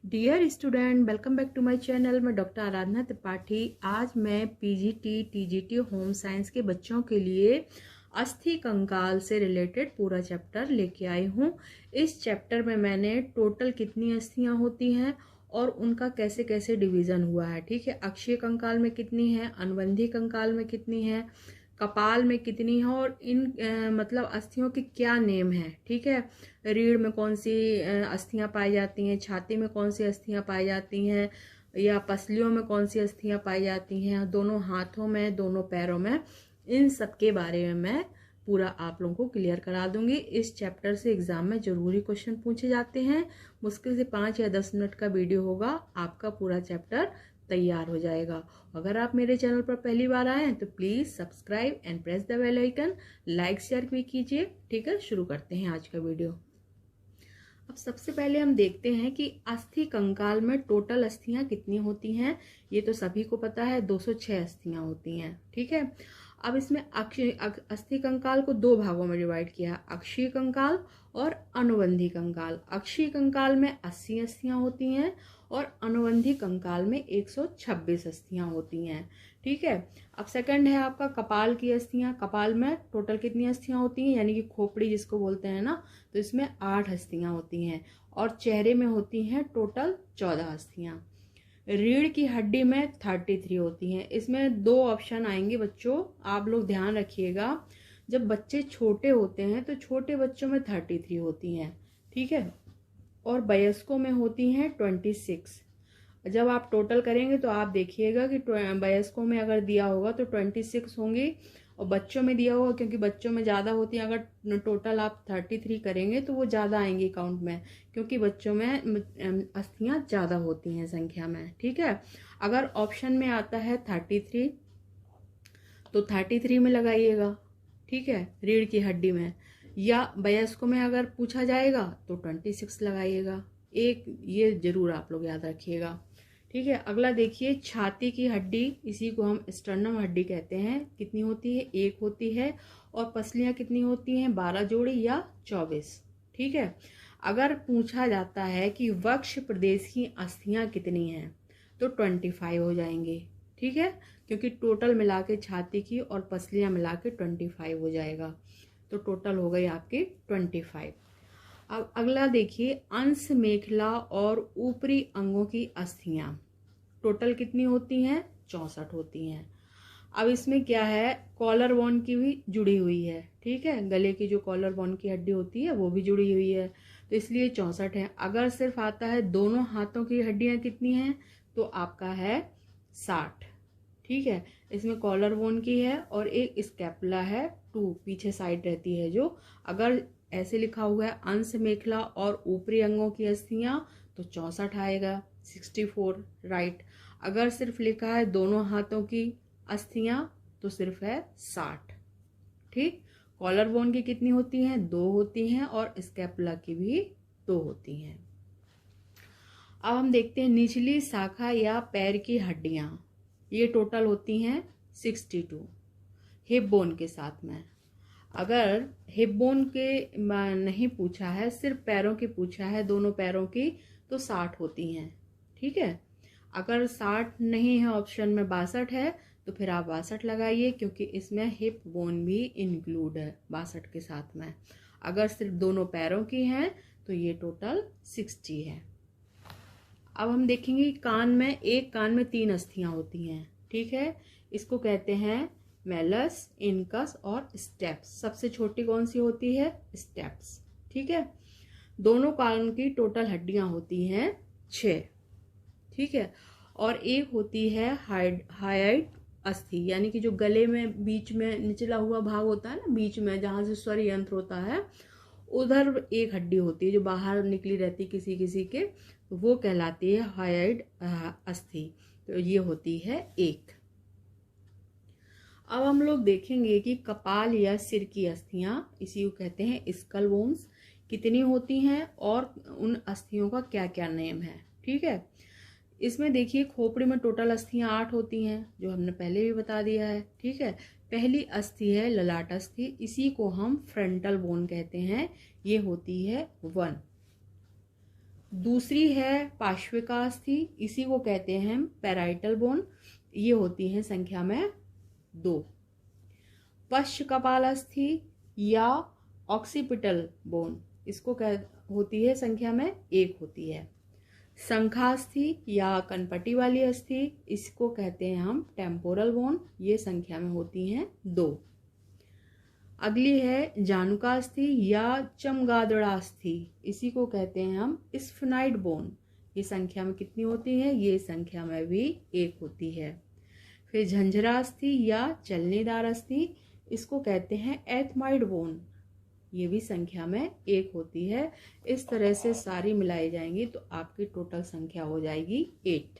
Dear student, welcome back to my channel. मैं doctor Aradhana Tripathi. आज मैं पीजीटी टीजीटी होम साइंस के बच्चों के लिए अस्थि कंकाल से रिलेटेड पूरा चैप्टर लेके आई हूँ। इस चैप्टर में मैंने टोटल कितनी अस्थियाँ होती हैं और उनका कैसे कैसे डिवीज़न हुआ है। ठीक है, अक्षीय कंकाल में कितनी है, अनुबंधी कंकाल में कितनी है, कपाल में कितनी है और इन मतलब अस्थियों के क्या नेम है। ठीक है, रीढ़ में कौन सी अस्थियां पाई जाती हैं, छाती में कौन सी अस्थियां पाई जाती हैं, या पसलियों में कौन सी अस्थियां पाई जाती हैं, दोनों हाथों में, दोनों पैरों में, इन सब के बारे में मैं पूरा आप लोगों को क्लियर करा दूंगी। इस चैप्टर से एग्जाम में जरूरी क्वेश्चन पूछे जाते हैं। मुश्किल से 5 या 10 मिनट का वीडियो होगा, आपका पूरा चैप्टर तैयार हो जाएगा। अगर आप मेरे चैनल पर पहली बार आए हैं तो please subscribe and press the bell icon, like share भी कीजिए। ठीक है, शुरू करते हैं आज का वीडियो। अब सबसे पहले हम देखते हैं कि अस्थि कंकाल में टोटल अस्थियां कितनी होती हैं। ये तो सभी को पता है, 206 अस्थियां होती हैं। ठीक है, अब इसमें अस्थि कंकाल को दो भागों में डिवाइड किया है, अक्षीय कंकाल और अनुबंधी कंकाल। अक्षीय कंकाल में 80 अस्थियां होती हैं और अनुबंधी कंकाल में 126 अस्थियां होती हैं। ठीक है, अब सेकंड है आपका कपाल की अस्थियां। कपाल में टोटल कितनी अस्थियां होती हैं, यानी कि खोपड़ी जिसको बोलते हैं ना, तो इसमें 8 अस्थियां होती हैं और चेहरे में होती हैं टोटल 14 अस्थियां। रीढ़ की हड्डी में 33 होती हैं। इसमें दो ऑप्शन आएंगे बच्चों, आप लोग ध्यान रखिएगा। जब बच्चे छोटे होते हैं तो छोटे बच्चों में 33 होती हैं। ठीक है, और वयस्कों में होती हैं 26। जब आप टोटल करेंगे तो आप देखिएगा कि वयस्कों में अगर दिया होगा तो 26 होंगी और बच्चों में दिया होगा, क्योंकि बच्चों में ज़्यादा होती है। अगर टोटल आप 33 करेंगे तो वो ज़्यादा आएंगी काउंट में, क्योंकि बच्चों में अस्थियां ज़्यादा होती हैं संख्या में। ठीक है, अगर ऑप्शन में आता है 33 तो 33 में लगाइएगा। ठीक है, रीढ़ की हड्डी में, या वयस्कों में अगर पूछा जाएगा तो 26 लगाइएगा। एक ये जरूर आप लोग याद रखिएगा। ठीक है, अगला देखिए, छाती की हड्डी, इसी को हम स्टर्नम हड्डी कहते हैं, कितनी होती है, 1 होती है। और पसलियां कितनी होती हैं, 12 जोड़ी या 24। ठीक है, अगर पूछा जाता है कि वक्ष प्रदेश की अस्थियां कितनी हैं तो 25 हो जाएंगे। ठीक है, क्योंकि टोटल मिला के छाती की और पसलियां मिला के 25 हो जाएगा, तो टोटल हो गई आपकी 25। अब अगला देखिए, अंश मेखला और ऊपरी अंगों की अस्थियां टोटल कितनी होती हैं, 64 होती हैं। अब इसमें क्या है, कॉलर बोन की भी जुड़ी हुई है। ठीक है, गले की जो कॉलर बोन की हड्डी होती है वो भी जुड़ी हुई है, तो इसलिए 64 है। अगर सिर्फ आता है दोनों हाथों की हड्डियां कितनी हैं तो आपका है 60। ठीक है, इसमें कॉलर बोन की है और एक स्कैपुला है, 2 पीछे साइड रहती है जो। अगर ऐसे लिखा हुआ है अंश मेखला और ऊपरी अंगों की अस्थियां तो 64 आएगा, 64 राइट। अगर सिर्फ लिखा है दोनों हाथों की अस्थियां तो सिर्फ है 60। ठीक, कॉलर बोन की कितनी होती हैं, 2 होती हैं और स्कैपुला की भी 2 होती हैं। अब हम देखते हैं निचली शाखा या पैर की हड्डियां, ये टोटल होती हैं 62 हिप बोन के साथ में। अगर हिप बोन के नहीं पूछा है, सिर्फ पैरों की पूछा है, दोनों पैरों की, तो 60 होती हैं। ठीक है, अगर 60 नहीं है, ऑप्शन में 62 है, तो फिर आप 62 लगाइए, क्योंकि इसमें हिप बोन भी इंक्लूड है 62 के साथ में। अगर सिर्फ दोनों पैरों की हैं तो ये टोटल 60 है। अब हम देखेंगे कान में, एक कान में 3 अस्थियां होती हैं। ठीक है, इसको कहते हैं मेलस, इनकस और स्टेप्स। सबसे छोटी कौन सी होती है, स्टेप्स। ठीक है, दोनों कान की टोटल हड्डियां होती हैं 6। ठीक है, और एक होती है हाइड अस्थि, यानी कि जो गले में बीच में निचला हुआ भाग होता है ना, बीच में जहां से स्वर यंत्र होता है, उधर एक हड्डी होती है जो बाहर निकली रहती किसी किसी के, तो वो कहलाती है हाइड अस्थि, तो ये होती है 1। अब हम लोग देखेंगे कि कपाल या सिर की अस्थियां, इसी को कहते हैं स्कल बोन्स, कितनी होती हैं और उन अस्थियों का क्या क्या नेम है। ठीक है, इसमें देखिए खोपड़ी में टोटल अस्थियां 8 होती हैं, जो हमने पहले भी बता दिया है। ठीक है, पहली अस्थि है ललाट अस्थि, इसी को हम फ्रंटल बोन कहते हैं, ये होती है 1। दूसरी है पार्श्विकास्थि, इसी को कहते हैं पैराइटल बोन, ये होती है संख्या में 2। पश्च कपालस्थि या ऑक्सीपिटल बोन, इसको होती है संख्या में 1 होती है। शंखास्थि या कनपटी वाली अस्थि, इसको कहते हैं हम टेम्पोरल बोन, ये संख्या में होती हैं 2। अगली है जानुकास्थि या चमगादड़ास्थि, इसी को कहते हैं हम स्फेनाइड बोन, ये संख्या में कितनी होती है, ये संख्या में भी 1 होती है। फिर झंझरास्थि या चलनेदार अस्थि, इसको कहते हैं एथमाइड बोन, ये भी संख्या में 1 होती है। इस तरह से सारी मिलाई जाएंगी तो आपकी टोटल संख्या हो जाएगी 8।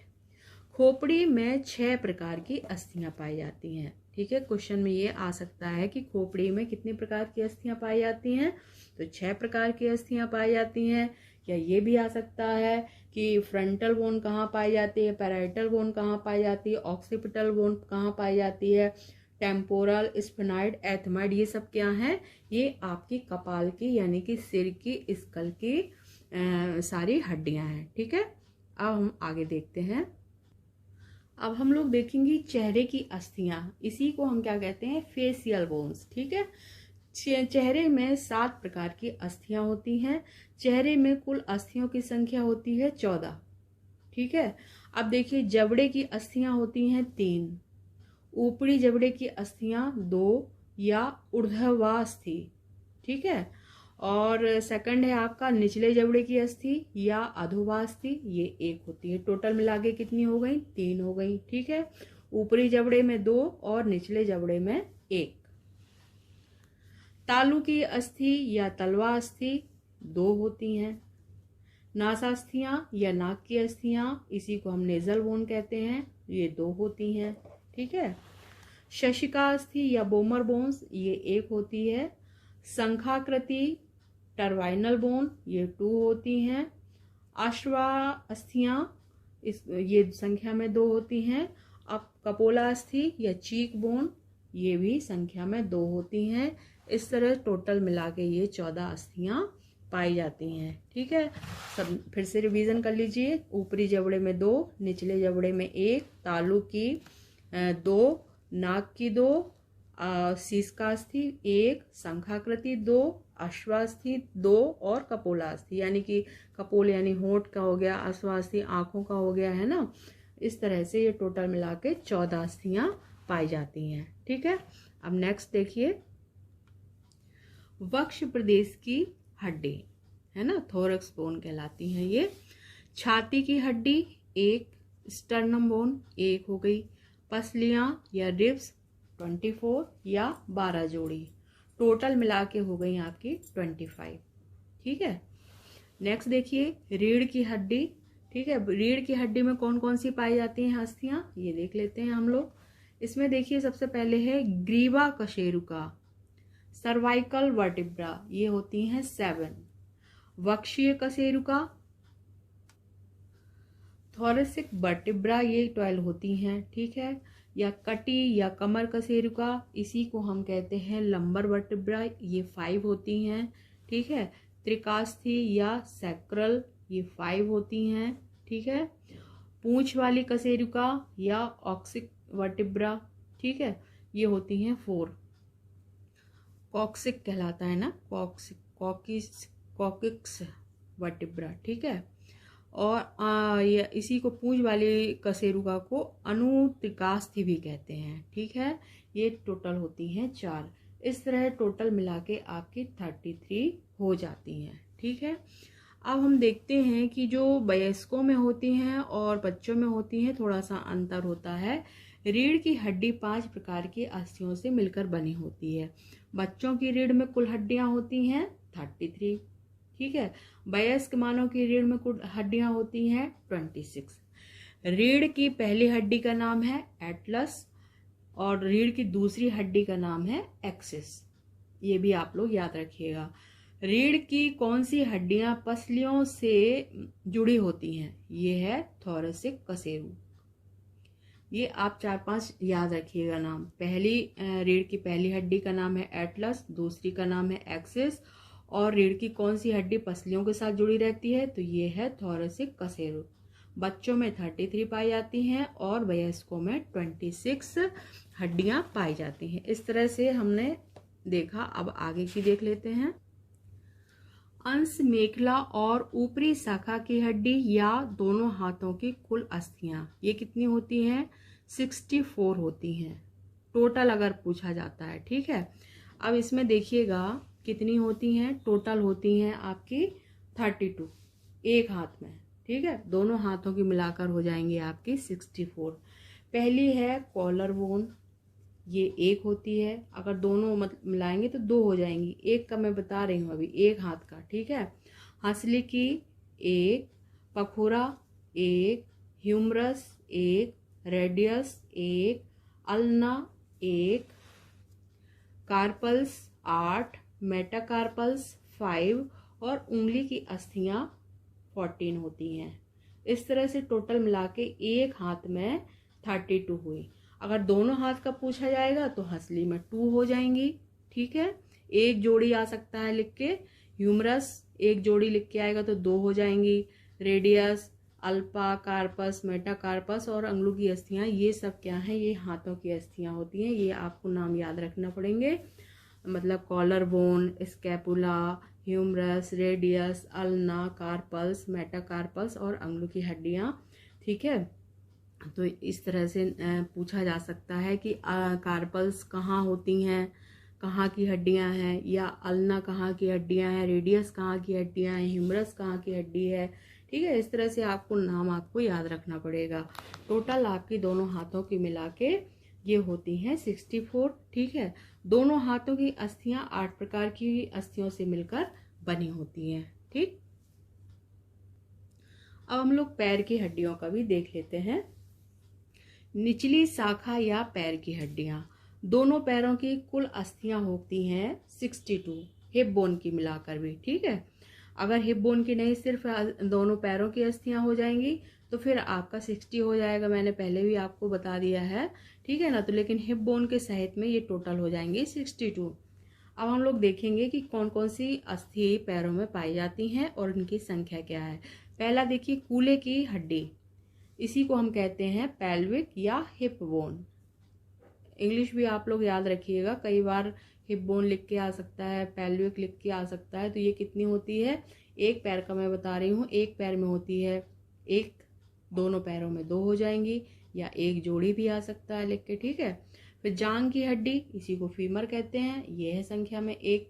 खोपड़ी में 6 प्रकार की अस्थियां पाई जाती हैं। ठीक है, क्वेश्चन में ये आ सकता है कि खोपड़ी में कितने प्रकार की अस्थियां पाई जाती हैं, तो 6 प्रकार की अस्थियां पाई जाती हैं। या ये भी आ सकता है कि फ्रंटल बोन कहाँ पाई जाती है, पैराइटल बोन कहाँ पाई जाती है, ऑक्सीपिटल बोन कहाँ पाई जाती है, टेम्पोरल, स्फेनाइड, एथमाइड, ये सब क्या है, ये आपकी कपाल की यानी कि सिर की, स्कल की सारी हड्डियां हैं। ठीक है, अब हम आगे देखते हैं। अब हम लोग देखेंगे चेहरे की अस्थियां, इसी को हम क्या कहते हैं, फेशियल बोन्स। ठीक है, चेहरे में 7 प्रकार की अस्थियां होती हैं। चेहरे में कुल अस्थियों की संख्या होती है 14। ठीक है, अब देखिए जबड़े की अस्थियां होती हैं 3, ऊपरी जबड़े की अस्थियां 2 या ऊर्ध्वास्थि। ठीक है, और सेकंड है आपका निचले जबड़े की अस्थि या अधोवास्थि, ये 1 होती है। टोटल मिला के कितनी हो गई, 3 हो गई। ठीक है, ऊपरी जबड़े में 2 और निचले जबड़े में 1। तालू की अस्थि या तलवा अस्थि 2 होती हैं। नासास्थियां या नाक की अस्थियां, इसी को हम नेजल बोन कहते हैं, ये 2 होती हैं। ठीक है, शशिका अस्थि या बोमर बोन्स, ये 1 होती है। शंखाकृति टर्वाइनल बोन, ये 2 होती हैं। अश्वा अस्थियां, ये संख्या में 2 होती हैं। अब कपोला अस्थि या चीक बोन, ये भी संख्या में 2 होती हैं। इस तरह टोटल मिला के ये 14 अस्थियां पाई जाती हैं। ठीक है, सब फिर से रिवीजन कर लीजिए। ऊपरी जबड़े में 2, निचले जबड़े में 1, तालु की 2, नाक की 2, शीर्षकास्थि 1, शंखाकृति 2, अश्वास्थि 2 और कपोलास्थि, यानी कि कपोल यानी होंठ का हो गया, अश्वास्थि आंखों का हो गया, है ना। इस तरह से ये टोटल मिला के 14 अस्थियां पाई जाती हैं। ठीक है, अब नेक्स्ट देखिए, वक्ष प्रदेश की हड्डी, है ना, थोरैक्स बोन कहलाती हैं ये। छाती की हड्डी 1, स्टर्नम बोन 1 हो गई। पसलियां या रिब्स 24 या 12 जोड़ी, टोटल मिला के हो गई आपकी 25। ठीक है, नेक्स्ट देखिए रीढ़ की हड्डी। ठीक है, रीढ़ की हड्डी में कौन कौन सी पाई जाती हैं अस्थियां, ये देख लेते हैं हम लोग। इसमें देखिए सबसे पहले है ग्रीवा कशेरुका, सर्वाइकल वर्टिब्रा, ये होती हैं 7। वक्षीय कशेरुका, थोरेसिक वर्टिब्रा, ये 12 होती हैं। ठीक है, या कटी या कमर कशेरुका, इसी को हम कहते हैं लंबर वर्टिब्रा, ये 5 होती हैं। ठीक है, त्रिकास्थि या सैक्रल, ये 5 होती हैं। ठीक है, पूंछ वाली कशेरुका या ऑक्सिक वर्टिब्रा, ठीक है, ये होती हैं 4। कॉक्सिक कहलाता है ना, कॉकिक्स वर्टिब्रा। ठीक है, और इसी को पूंछ वाली कशेरुका को अनुत्रिकास्थि भी कहते हैं। ठीक है, ये टोटल होती हैं 4। इस तरह टोटल मिला के आपकी 33 हो जाती हैं। ठीक है, अब हम देखते हैं कि जो वयस्कों में होती हैं और बच्चों में होती हैं थोड़ा सा अंतर होता है। रीढ़ की हड्डी 5 प्रकार की अस्थियों से मिलकर बनी होती है। बच्चों की रीढ़ में कुल हड्डियां होती हैं 33। ठीक है, वयस्क मानव की रीढ़ में कुल हड्डियां होती हैं 26। रीढ़ की पहली हड्डी का नाम है एटलस और रीढ़ की दूसरी हड्डी का नाम है एक्सिस, ये भी आप लोग याद रखिएगा। रीढ़ की कौन सी हड्डियां पसलियों से जुड़ी होती हैं, ये है थोरेसिक कशेरु। ये आप 4-5 याद रखिएगा नाम। पहली रीढ़ की पहली हड्डी का नाम है एटलस, दूसरी का नाम है एक्सिस और रीढ़ की कौन सी हड्डी पसलियों के साथ जुड़ी रहती है? तो ये है थोरेसिक कशेरुक। बच्चों में 33 पाई जाती हैं और वयस्कों में 26 हड्डियां पाई जाती हैं। इस तरह से हमने देखा। अब आगे की देख लेते हैं। अंश मेखला और ऊपरी शाखा की हड्डी या दोनों हाथों की कुल अस्थियां ये कितनी होती हैं? 64 होती हैं टोटल अगर पूछा जाता है। ठीक है, अब इसमें देखिएगा कितनी होती हैं। टोटल होती हैं आपकी 32 एक हाथ में। ठीक है, दोनों हाथों की मिलाकर हो जाएंगी आपकी 64। पहली है कॉलर बोन, ये एक होती है। अगर दोनों मिलाएंगे तो दो हो जाएंगी। एक का मैं बता रही हूँ अभी, एक हाथ का। ठीक है, हंसली की एक, पखुरा एक, ह्यूमरस एक, रेडियस एक, अल्ना एक, कार्पल्स 8, मेटाकार्पल्स 5 और उंगली की अस्थियां 14 होती हैं। इस तरह से टोटल मिला के एक हाथ में 32 हुई। अगर दोनों हाथ का पूछा जाएगा तो हंसली में 2 हो जाएंगी। ठीक है, एक जोड़ी आ सकता है लिख के। ह्यूमरस एक जोड़ी लिख के आएगा तो 2 हो जाएंगी। रेडियस, अल्पा, कार्पस, मेटाकार्पस और अंगुलों की अस्थियां ये सब क्या है? ये हाथों की अस्थियां होती हैं। ये आपको नाम याद रखना पड़ेंगे। मतलब collar bone, scapula, humerus, radius, ulna, carpals, metacarpus और अंगुलों की हड्डियां। ठीक है, तो इस तरह से पूछा जा सकता है कि कार्पल्स कहाँ होती हैं, कहाँ की हड्डियां हैं, या अल्ना कहाँ की हड्डियां हैं, रेडियस कहाँ की हड्डियां हैं, ह्यूमरस कहाँ की हड्डी है। ठीक है, इस तरह से आपको नाम आपको याद रखना पड़ेगा। टोटल आपकी दोनों हाथों की मिला के ये होती हैं 64। ठीक है, दोनों हाथों की अस्थियां 8 प्रकार की अस्थियों से मिलकर बनी होती हैं। ठीक, अब हम लोग पैर की हड्डियों का भी देख लेते हैं। निचली शाखा या पैर की हड्डियां, दोनों पैरों की कुल अस्थियां होती हैं 62 हिप बोन की मिलाकर भी। ठीक है, अगर हिप बोन की नहीं सिर्फ दोनों पैरों की अस्थियां हो जाएंगी तो फिर आपका 60 हो जाएगा। मैंने पहले भी आपको बता दिया है। ठीक है ना, तो लेकिन हिप बोन के सहित में ये टोटल हो जाएंगे 62। अब हम लोग देखेंगे कि कौन कौन सी अस्थि पैरों में पाई जाती हैं और उनकी संख्या क्या है। पहला देखिए, कूल्हे की हड्डी, इसी को हम कहते हैं पेल्विक या हिप बोन। इंग्लिश भी आप लोग याद रखिएगा, कई बार हिप बोन लिख के आ सकता है, पेल्विक लिख के आ सकता है। तो ये कितनी होती है? एक पैर का मैं बता रही हूँ, एक पैर में होती है एक, दोनों पैरों में 2 हो जाएंगी, या एक जोड़ी भी आ सकता है लिख के। ठीक है, फिर जांग की हड्डी, इसी को फीमर कहते हैं, ये है संख्या में 1।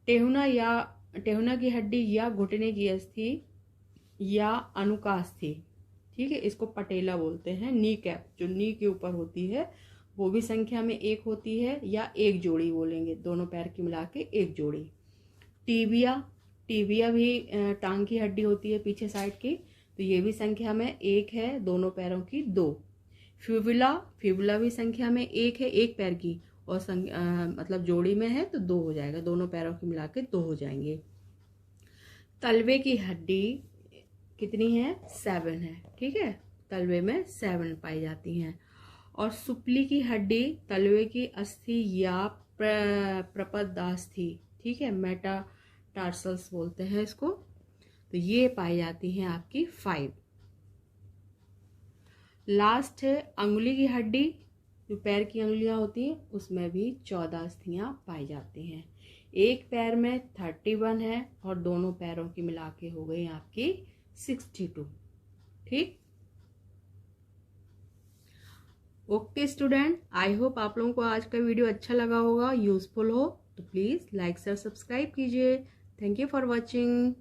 टेहुना की हड्डी या घुटने की अस्थि या अनुकास्थि। ठीक है, इसको पटेला बोलते हैं। नी कैप जो नी के ऊपर होती है वो भी संख्या में 1 होती है, या एक जोड़ी बोलेंगे, दोनों पैर की मिला के एक जोड़ी। टीबिया भी टांग की हड्डी होती है पीछे साइड की, तो ये भी संख्या में 1 है, दोनों पैरों की 2। फिबुला भी संख्या में 1 है, एक पैर की, और मतलब जोड़ी में है तो 2 हो जाएगा, दोनों पैरों की मिला के 2 हो जाएंगे। तलवे की हड्डी कितनी है? 7 है। ठीक है, तलवे में 7 पाई जाती हैं। और सुपली की हड्डी तलवे की अस्थि या प्रपदास्थि, ठीक है, मेटाटार्सल्स बोलते हैं इसको, तो ये पाई जाती हैं आपकी 5। लास्ट है अंगुली की हड्डी, जो पैर की अंगुलियां होती हैं उसमें भी 14 अस्थियां पाई जाती हैं। एक पैर में 31 है और दोनों पैरों की मिला के हो गई आपकी 62। ठीक, ओके स्टूडेंट, आई होप आप लोगों को आज का वीडियो अच्छा लगा होगा, यूजफुल हो। तो प्लीज लाइक शेयर सब्सक्राइब कीजिए। Thank you for watching.